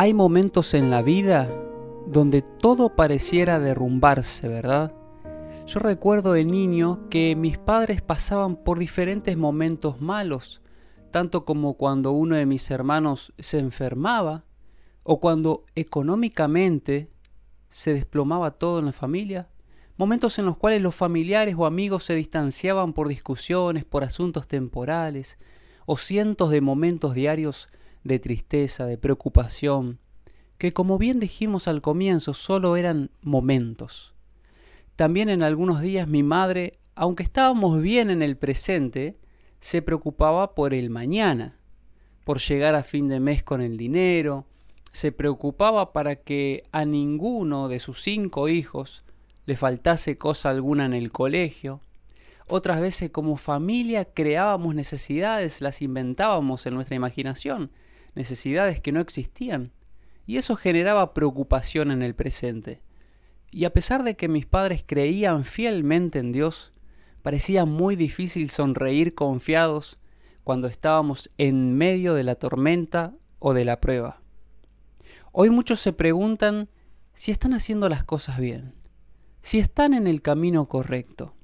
Hay momentos en la vida donde todo pareciera derrumbarse, ¿verdad? Yo recuerdo de niño que mis padres pasaban por diferentes momentos malos, tanto como cuando uno de mis hermanos se enfermaba o cuando económicamente se desplomaba todo en la familia. Momentos en los cuales los familiares o amigos se distanciaban por discusiones, por asuntos temporales, o cientos de momentos diarios de tristeza, de preocupación, que como bien dijimos al comienzo, solo eran momentos. También en algunos días mi madre, aunque estábamos bien en el presente, se preocupaba por el mañana, por llegar a fin de mes con el dinero, se preocupaba para que a ninguno de sus 5 hijos le faltase cosa alguna en el colegio. Otras veces como familia creábamos necesidades, las inventábamos en nuestra imaginación, necesidades que no existían. Y eso generaba preocupación en el presente. Y a pesar de que mis padres creían fielmente en Dios, parecía muy difícil sonreír confiados cuando estábamos en medio de la tormenta o de la prueba. Hoy muchos se preguntan si están haciendo las cosas bien, si están en el camino correcto.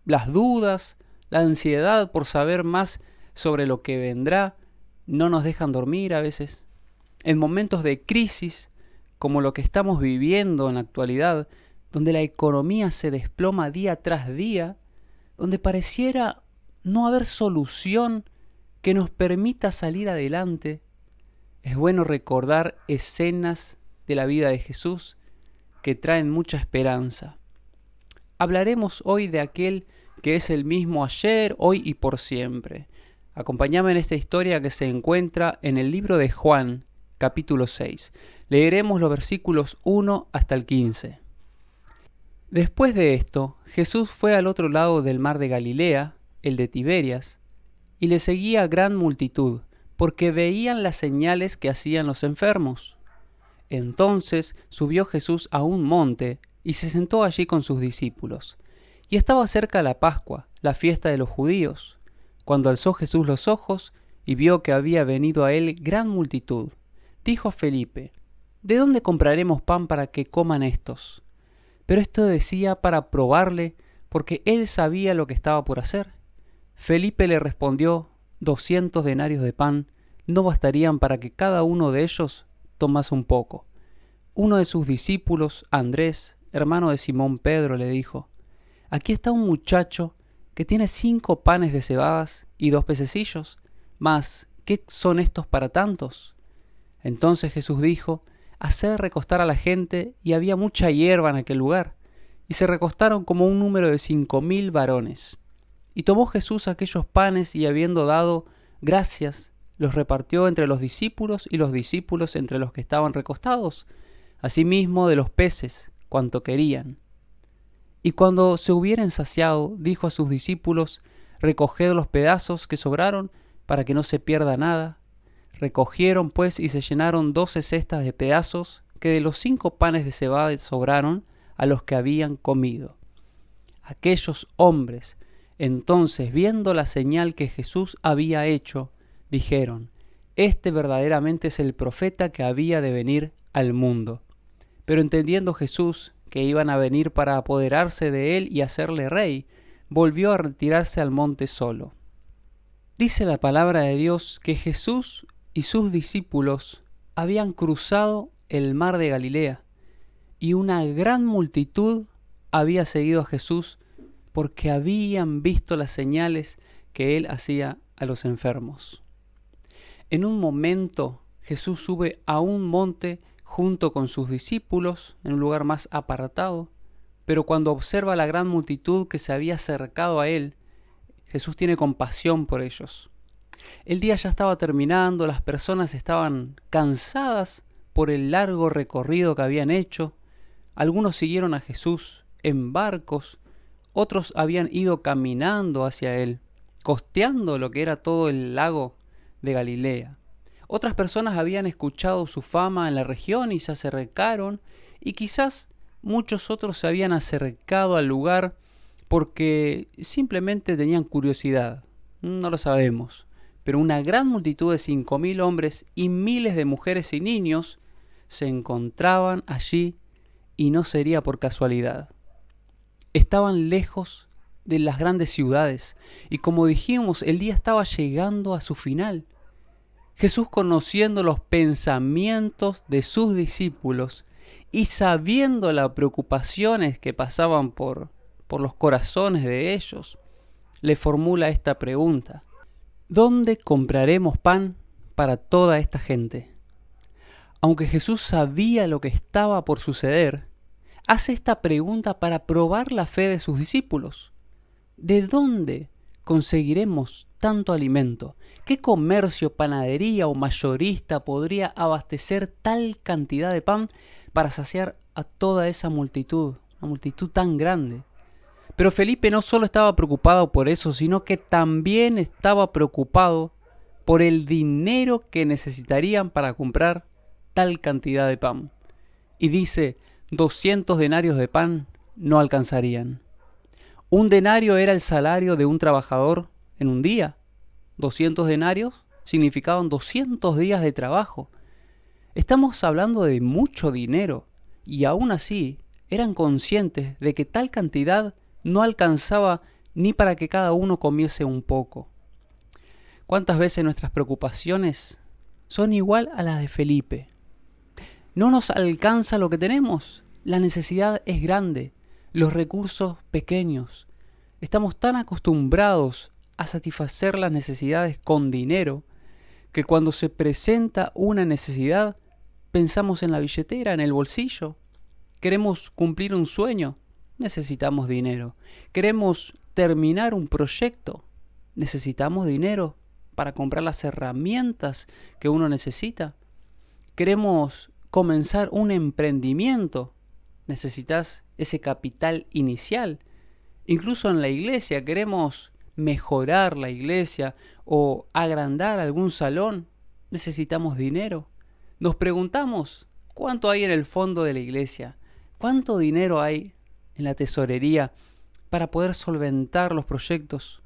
Las dudas, la ansiedad por saber más sobre lo que vendrá, no nos dejan dormir a veces. En momentos de crisis, como lo que estamos viviendo en la actualidad, donde la economía se desploma día tras día, donde pareciera no haber solución que nos permita salir adelante, es bueno recordar escenas de la vida de Jesús que traen mucha esperanza. Hablaremos hoy de aquel que es el mismo ayer, hoy y por siempre. Acompáñame en esta historia que se encuentra en el libro de Juan, capítulo 6. Leeremos los versículos 1 hasta el 15. Después de esto, Jesús fue al otro lado del mar de Galilea, el de Tiberias, y le seguía gran multitud, porque veían las señales que hacían los enfermos. Entonces subió Jesús a un monte y se sentó allí con sus discípulos. Y estaba cerca la Pascua, la fiesta de los judíos, cuando alzó Jesús los ojos y vio que había venido a él gran multitud. Dijo a Felipe: ¿De dónde compraremos pan para que coman estos? Pero esto decía para probarle, porque él sabía lo que estaba por hacer. Felipe le respondió: 200 denarios de pan no bastarían para que cada uno de ellos tomase un poco. Uno de sus discípulos, Andrés, hermano de Simón Pedro, le dijo: Aquí está un muchacho que tiene 5 panes de cebadas y 2 pececillos, mas ¿qué son estos para tantos? Entonces Jesús dijo: Haced recostar a la gente, y había mucha hierba en aquel lugar, y se recostaron como un número de 5,000 varones. Y tomó Jesús aquellos panes, y habiendo dado gracias, los repartió entre los discípulos, y los discípulos entre los que estaban recostados, asimismo de los peces, cuanto querían. Y cuando se hubieren saciado, dijo a sus discípulos: Recoged los pedazos que sobraron, para que no se pierda nada. Recogieron pues y se llenaron 12 cestas de pedazos que de los 5 panes de cebada sobraron a los que habían comido. Aquellos hombres, entonces, viendo la señal que Jesús había hecho, dijeron: Este verdaderamente es el profeta que había de venir al mundo. Pero entendiendo Jesús que iban a venir para apoderarse de él y hacerle rey, volvió a retirarse al monte solo. Dice la palabra de Dios que Jesús y sus discípulos habían cruzado el mar de Galilea, y una gran multitud había seguido a Jesús porque habían visto las señales que él hacía a los enfermos. En un momento Jesús sube a un monte junto con sus discípulos en un lugar más apartado, pero cuando observa la gran multitud que se había acercado a él, Jesús tiene compasión por ellos. El día ya estaba terminando, las personas estaban cansadas por el largo recorrido que habían hecho. Algunos siguieron a Jesús en barcos, otros habían ido caminando hacia él, costeando lo que era todo el lago de Galilea. Otras personas habían escuchado su fama en la región y se acercaron, y quizás muchos otros se habían acercado al lugar porque simplemente tenían curiosidad. No lo sabemos. Pero una gran multitud de 5,000 hombres y miles de mujeres y niños se encontraban allí y no sería por casualidad. Estaban lejos de las grandes ciudades y como dijimos, el día estaba llegando a su final. Jesús, conociendo los pensamientos de sus discípulos y sabiendo las preocupaciones que pasaban por los corazones de ellos, le formula esta pregunta: ¿dónde compraremos pan para toda esta gente? Aunque Jesús sabía lo que estaba por suceder, hace esta pregunta para probar la fe de sus discípulos. ¿De dónde conseguiremos tanto alimento? ¿Qué comercio, panadería o mayorista podría abastecer tal cantidad de pan para saciar a toda esa multitud, una multitud tan grande? Pero Felipe no solo estaba preocupado por eso, sino que también estaba preocupado por el dinero que necesitarían para comprar tal cantidad de pan. Y dice, 200 denarios de pan no alcanzarían. Un denario era el salario de un trabajador en un día. 200 denarios significaban 200 días de trabajo. Estamos hablando de mucho dinero, y aún así eran conscientes de que tal cantidad no alcanzaba ni para que cada uno comiese un poco. ¿Cuántas veces nuestras preocupaciones son igual a las de Felipe? No nos alcanza lo que tenemos, la necesidad es grande, los recursos pequeños. Estamos tan acostumbrados a satisfacer las necesidades con dinero que cuando se presenta una necesidad pensamos en la billetera, en el bolsillo. Queremos cumplir un sueño, necesitamos dinero. Queremos terminar un proyecto, necesitamos dinero para comprar las herramientas que uno necesita. Queremos comenzar un emprendimiento, necesitas ese capital inicial. Incluso en la iglesia queremos mejorar la iglesia o agrandar algún salón, necesitamos dinero. Nos preguntamos, ¿cuánto hay en el fondo de la iglesia? ¿Cuánto dinero hay en la tesorería para poder solventar los proyectos?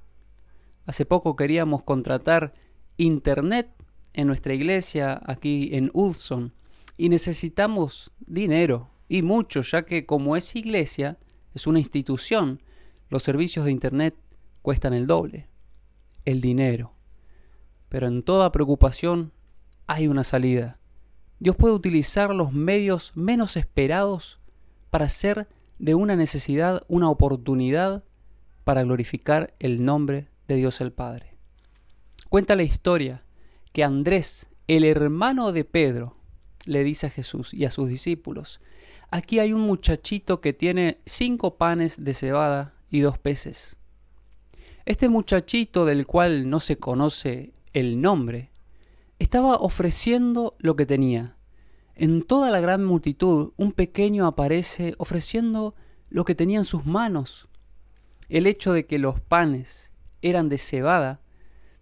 Hace poco queríamos contratar internet en nuestra iglesia aquí en Hudson y necesitamos dinero y mucho, ya que como es iglesia, es una institución, los servicios de internet cuestan el doble, el dinero. Pero en toda preocupación hay una salida. Dios puede utilizar los medios menos esperados para hacer de una necesidad una oportunidad para glorificar el nombre de Dios el Padre. Cuenta la historia que Andrés, el hermano de Pedro, le dice a Jesús y a sus discípulos: aquí hay un muchachito que tiene 5 panes de cebada y 2 peces. Este muchachito, del cual no se conoce el nombre, estaba ofreciendo lo que tenía. En toda la gran multitud, un pequeño aparece ofreciendo lo que tenía en sus manos. El hecho de que los panes eran de cebada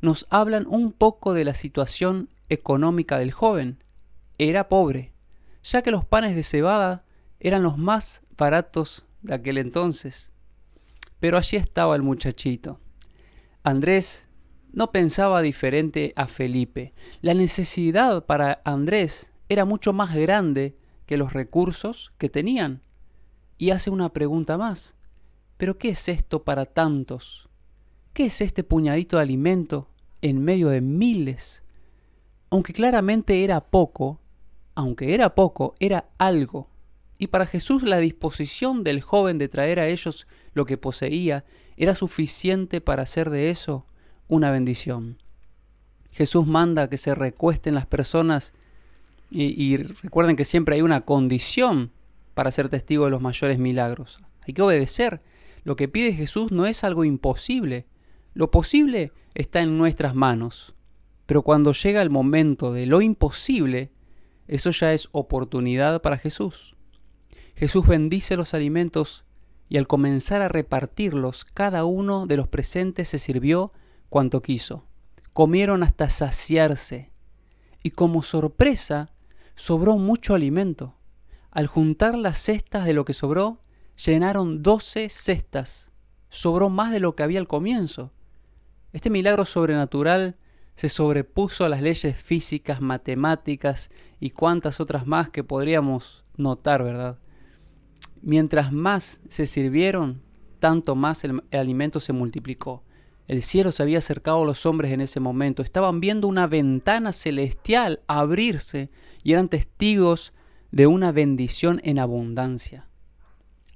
nos hablan un poco de la situación económica del joven. Era pobre, ya que los panes de cebada eran los más baratos de aquel entonces. Pero allí estaba el muchachito. Andrés no pensaba diferente a Felipe. La necesidad para Andrés era mucho más grande que los recursos que tenían. Y hace una pregunta más. ¿Pero qué es esto para tantos? ¿Qué es este puñadito de alimento en medio de miles? Aunque claramente era poco, era algo. Y para Jesús la disposición del joven de traer a ellos lo que poseía era suficiente para hacer de eso una bendición. Jesús manda que se recuesten las personas y recuerden que siempre hay una condición para ser testigo de los mayores milagros. Hay que obedecer. Lo que pide Jesús no es algo imposible. Lo posible está en nuestras manos. Pero cuando llega el momento de lo imposible, eso ya es oportunidad para Jesús. Jesús bendice los alimentos y al comenzar a repartirlos, cada uno de los presentes se sirvió cuanto quiso. Comieron hasta saciarse. Y como sorpresa, sobró mucho alimento. Al juntar las cestas de lo que sobró, llenaron 12 cestas. Sobró más de lo que había al comienzo. Este milagro sobrenatural Se sobrepuso a las leyes físicas, matemáticas y cuantas otras más que podríamos notar, ¿verdad? Mientras más se sirvieron, tanto más el alimento se multiplicó. El cielo se había acercado a los hombres en ese momento. Estaban viendo una ventana celestial abrirse y eran testigos de una bendición en abundancia.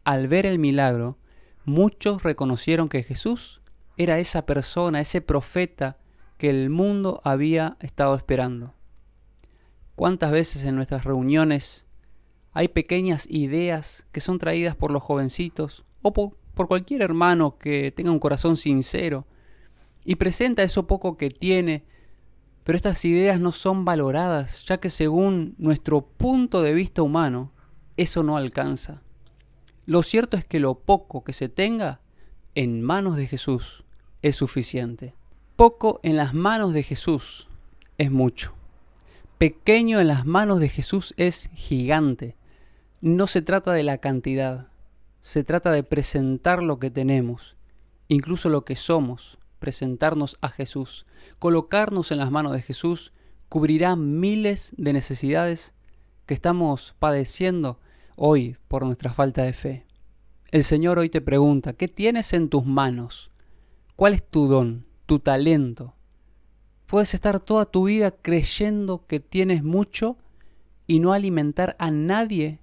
Al ver el milagro, muchos reconocieron que Jesús era esa persona, ese profeta que el mundo había estado esperando. ¿Cuántas veces en nuestras reuniones hay pequeñas ideas que son traídas por los jovencitos o por cualquier hermano que tenga un corazón sincero y presenta eso poco que tiene, pero estas ideas no son valoradas, ya que según nuestro punto de vista humano, eso no alcanza? Lo cierto es que lo poco que se tenga en manos de Jesús es suficiente. Poco en las manos de Jesús es mucho. Pequeño en las manos de Jesús es gigante. No se trata de la cantidad, se trata de presentar lo que tenemos, incluso lo que somos, presentarnos a Jesús. Colocarnos en las manos de Jesús cubrirá miles de necesidades que estamos padeciendo hoy por nuestra falta de fe. El Señor hoy te pregunta, ¿qué tienes en tus manos? ¿Cuál es tu don, tu talento? Puedes estar toda tu vida creyendo que tienes mucho y no alimentar a nadie,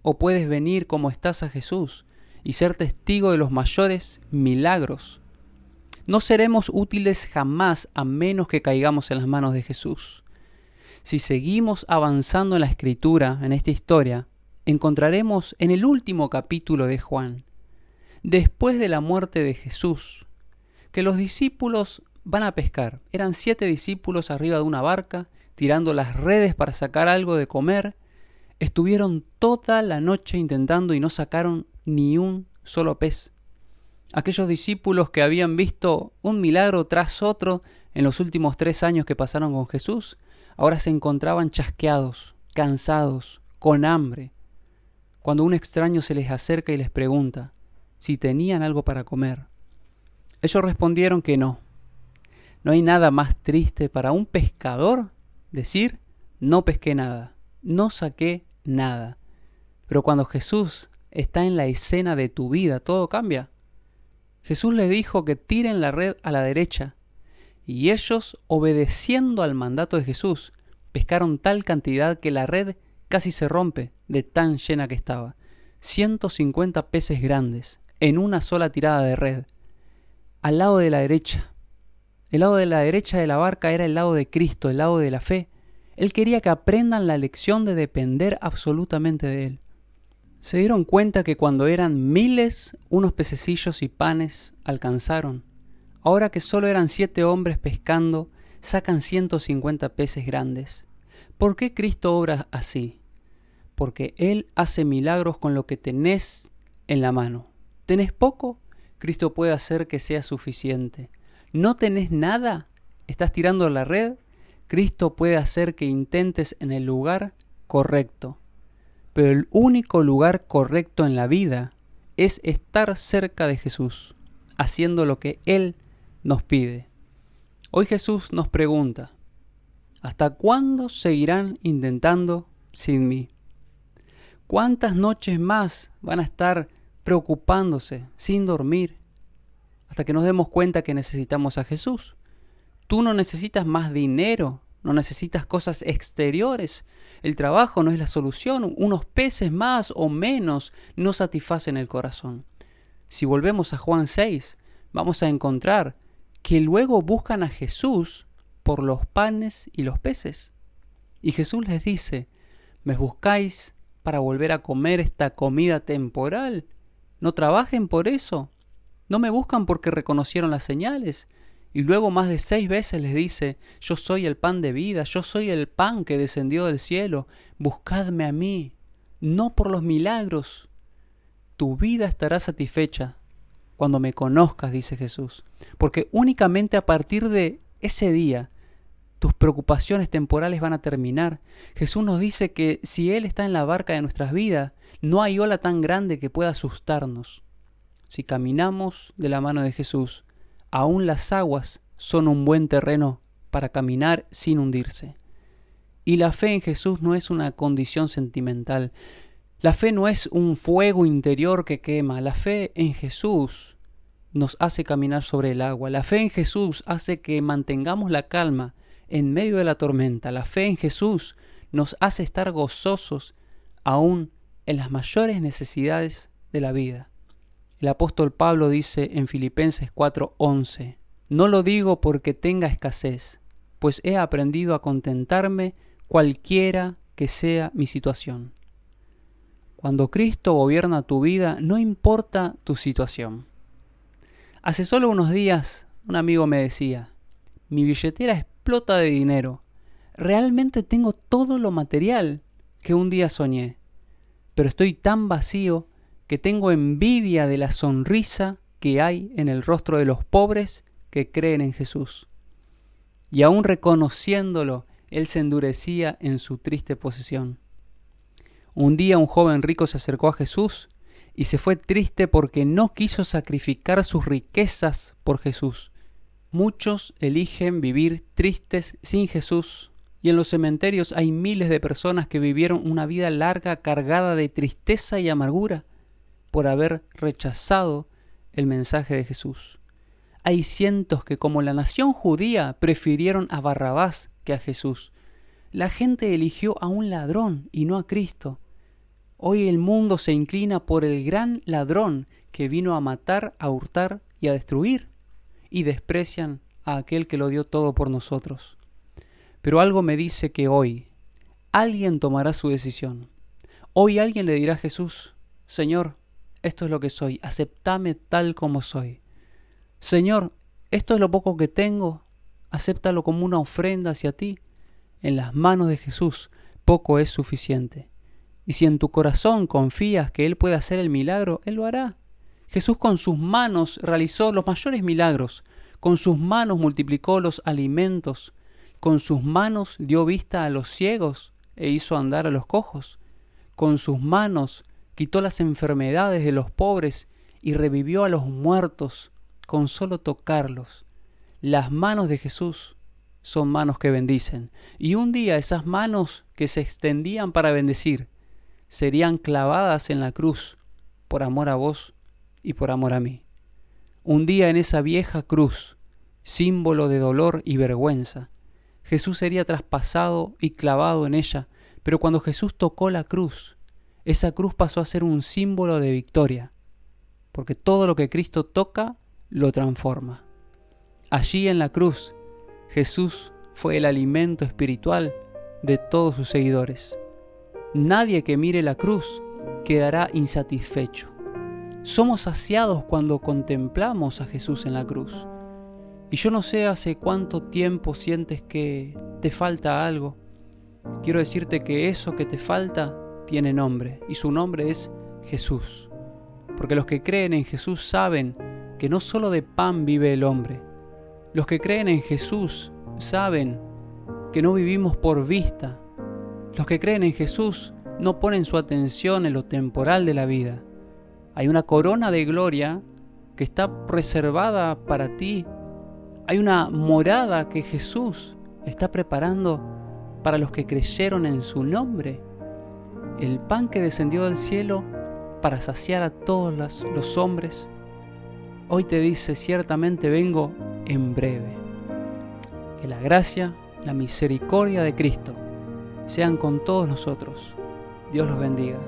o puedes venir como estás a Jesús y ser testigo de los mayores milagros. No seremos útiles jamás a menos que caigamos en las manos de Jesús. Si seguimos avanzando en la Escritura, en esta historia, encontraremos en el último capítulo de Juan, después de la muerte de Jesús, que los discípulos van a pescar. Eran 7 discípulos arriba de una barca, tirando las redes para sacar algo de comer. Estuvieron toda la noche intentando y no sacaron ni un solo pez. Aquellos discípulos que habían visto un milagro tras otro en los últimos 3 años que pasaron con Jesús, ahora se encontraban chasqueados, cansados, con hambre, cuando un extraño se les acerca y les pregunta si tenían algo para comer. Ellos respondieron que no. No hay nada más triste para un pescador decir, no pesqué nada, no saqué nada. Pero cuando Jesús está en la escena de tu vida, todo cambia. Jesús les dijo que tiren la red a la derecha, y ellos, obedeciendo al mandato de Jesús, pescaron tal cantidad que la red casi se rompe de tan llena que estaba. 150 peces grandes en una sola tirada de red. Al lado de la derecha. El lado de la derecha de la barca era el lado de Cristo, el lado de la fe. Él quería que aprendan la lección de depender absolutamente de Él. Se dieron cuenta que cuando eran miles, unos pececillos y panes alcanzaron. Ahora que solo eran 7 hombres pescando, sacan 150 peces grandes. ¿Por qué Cristo obra así? Porque Él hace milagros con lo que tenés en la mano. ¿Tenés poco? Cristo puede hacer que sea suficiente. ¿No tenés nada? ¿Estás tirando la red? Cristo puede hacer que intentes en el lugar correcto. Pero el único lugar correcto en la vida es estar cerca de Jesús, haciendo lo que Él nos pide. Hoy Jesús nos pregunta, ¿hasta cuándo seguirán intentando sin mí? ¿Cuántas noches más van a estar preocupándose, sin dormir, hasta que nos demos cuenta que necesitamos a Jesús? Tú no necesitas más dinero, no necesitas cosas exteriores. El trabajo no es la solución. Unos peces más o menos no satisfacen el corazón. Si volvemos a Juan 6, vamos a encontrar que luego buscan a Jesús por los panes y los peces. Y Jesús les dice, ¿me buscáis para volver a comer esta comida temporal? No trabajen por eso. No me buscan porque reconocieron las señales. Y luego más de 6 veces les dice, yo soy el pan de vida, yo soy el pan que descendió del cielo. Buscadme a mí, no por los milagros. Tu vida estará satisfecha cuando me conozcas, dice Jesús. Porque únicamente a partir de ese día, tus preocupaciones temporales van a terminar. Jesús nos dice que si Él está en la barca de nuestras vidas, no hay ola tan grande que pueda asustarnos. Si caminamos de la mano de Jesús, aún las aguas son un buen terreno para caminar sin hundirse. Y la fe en Jesús no es una condición sentimental. La fe no es un fuego interior que quema. La fe en Jesús nos hace caminar sobre el agua. La fe en Jesús hace que mantengamos la calma en medio de la tormenta. La fe en Jesús nos hace estar gozosos aún en las mayores necesidades de la vida. El apóstol Pablo dice en Filipenses 4:11, no lo digo porque tenga escasez, pues he aprendido a contentarme cualquiera que sea mi situación. Cuando Cristo gobierna tu vida, no importa tu situación. Hace solo unos días, un amigo me decía, mi billetera explota de dinero. Realmente tengo todo lo material que un día soñé, pero estoy tan vacío que tengo envidia de la sonrisa que hay en el rostro de los pobres que creen en Jesús. Y aún reconociéndolo, él se endurecía en su triste posición. Un día un joven rico se acercó a Jesús y se fue triste porque no quiso sacrificar sus riquezas por Jesús. Muchos eligen vivir tristes sin Jesús, y en los cementerios hay miles de personas que vivieron una vida larga cargada de tristeza y amargura por haber rechazado el mensaje de Jesús. Hay cientos que, como la nación judía, prefirieron a Barrabás que a Jesús. La gente eligió a un ladrón y no a Cristo. Hoy el mundo se inclina por el gran ladrón que vino a matar, a hurtar y a destruir, y desprecian a aquel que lo dio todo por nosotros. Pero algo me dice que hoy alguien tomará su decisión. Hoy alguien le dirá a Jesús, Señor, esto es lo que soy, aceptame tal como soy. Señor, esto es lo poco que tengo, acéptalo como una ofrenda hacia ti. En las manos de Jesús poco es suficiente. Y si en tu corazón confías que Él puede hacer el milagro, Él lo hará. Jesús con sus manos realizó los mayores milagros, con sus manos multiplicó los alimentos, con sus manos dio vista a los ciegos e hizo andar a los cojos, con sus manos quitó las enfermedades de los pobres y revivió a los muertos con solo tocarlos. Las manos de Jesús son manos que bendicen, y un día esas manos que se extendían para bendecir serían clavadas en la cruz por amor a vos y por amor a mí. Un día en esa vieja cruz, símbolo de dolor y vergüenza, Jesús sería traspasado y clavado en ella, pero cuando Jesús tocó la cruz, esa cruz pasó a ser un símbolo de victoria, porque todo lo que Cristo toca lo transforma. Allí en la cruz, Jesús fue el alimento espiritual de todos sus seguidores. Nadie que mire la cruz quedará insatisfecho. Somos saciados cuando contemplamos a Jesús en la cruz. Y yo no sé hace cuánto tiempo sientes que te falta algo. Quiero decirte que eso que te falta tiene nombre, y su nombre es Jesús. Porque los que creen en Jesús saben que no solo de pan vive el hombre. Los que creen en Jesús saben que no vivimos por vista. Los que creen en Jesús no ponen su atención en lo temporal de la vida. Hay una corona de gloria que está reservada para ti. Hay una morada que Jesús está preparando para los que creyeron en su nombre. El pan que descendió del cielo para saciar a todos los hombres. Hoy te dice, ciertamente vengo en breve. Que la gracia, la misericordia de Cristo sean con todos nosotros. Dios los bendiga.